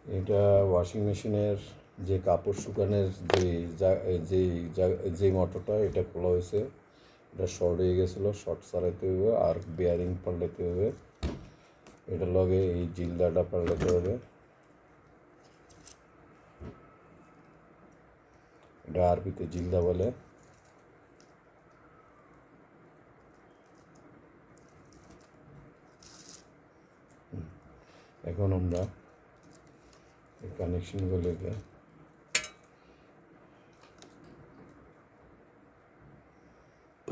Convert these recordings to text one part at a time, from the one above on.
এটা ওয়াশিং মেশিনের যে কাপড় শুকানোর যে মোটরটা এটা খোলা হয়েছে, এটা শর্ট হয়ে গেছিলো, শর্ট সারাইতে হবে আর বেয়ারিং পাল্টাতে হবে। এটার লগে এই জিলদাটা পাল্টাতে হবে। এটা আরবিতে জিলদা বলে। এখন আমরা এই কানেকশনগুলোকে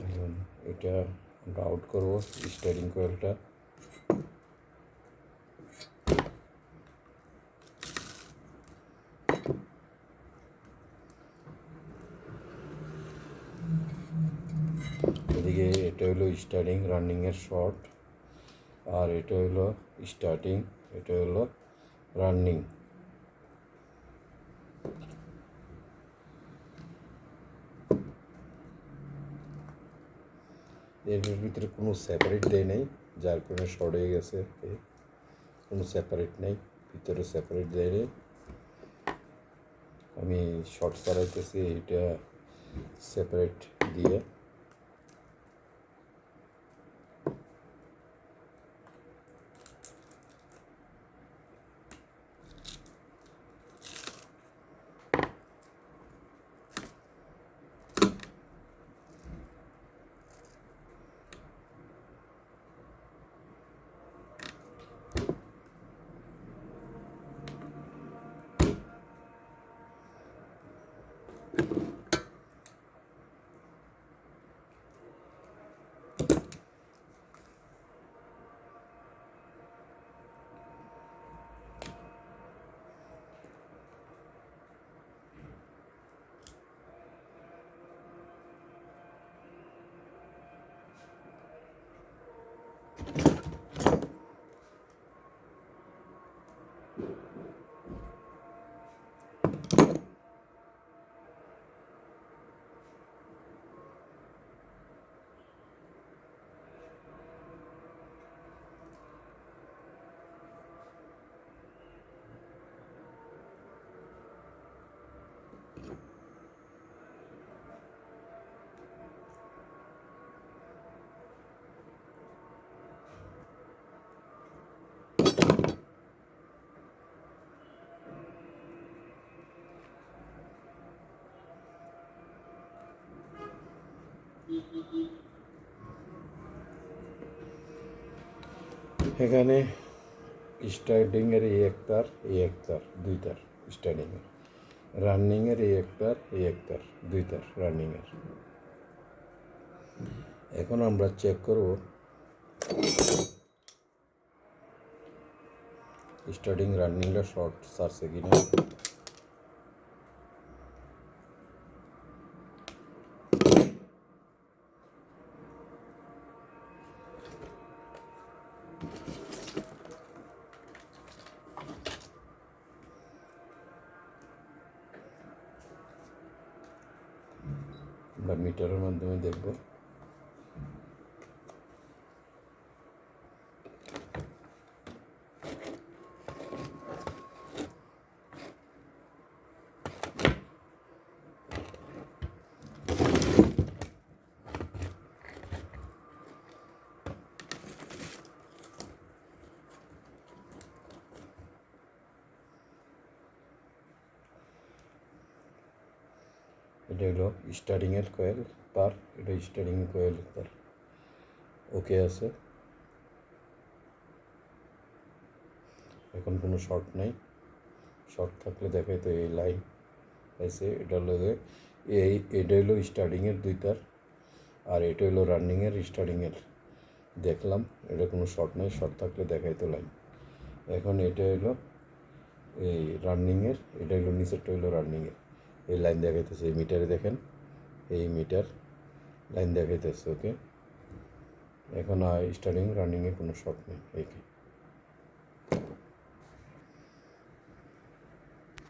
এখন এটা আমরা আউট করবো স্টারিং কয়েলটা। এদিকে এটা হলো স্টার্টিং রানিংয়ের শর্ট, আর এটা হলো স্টার্টিং, এটা হলো রানিং। এর ভিতরে কোনো সেপারেট দেয় নেই, যার কারণে শর্ট হয়ে গেছে। কোনো সেপারেট নেই, ভিতরে সেপারেট দেয় নেই। আমি শর্ট চালাইতেছি এটা সেপারেট দিয়ে। এখানে স্টার্টিংয়ের এই এক তার, দুই তার স্টার্টিংয়ের, রানিংয়ের এই এক তার, দুই তার রানিংয়ের। এখন আমরা চেক করব স্টার্টিং রানিংটা শর্ট সারছে কিনা। বা মিটারের মাধ্যমে দেখব। এটা হলো স্টার্টিংয়ের কয়েল তার, এটা স্টার্টিং কয়েল তার ওকে আছে। এখন কোনো শর্ট নাই, শর্ট থাকলে দেখাই তো এই লাইন আছে। এটা হলো এটা হলো স্টার্টিংয়ের দুই তার, আর এটা হলো রানিংয়ের স্টার্টিংয়ের। দেখলাম এটা কোনো শর্ট নাই, শর্ট থাকলে দেখাই তো লাইন। এখন এটা হলো এই রানিংয়ের, এটা হলো নিচেরটা হলো রানিংয়ের। এই লাইন দেখাইতেছে, এই মিটারে দেখেন, এই মিটার লাইন দেখাইতেছে। ওকে, এখন স্টার্টিং রানিংয়ে কোনো শর্ট নেই। এই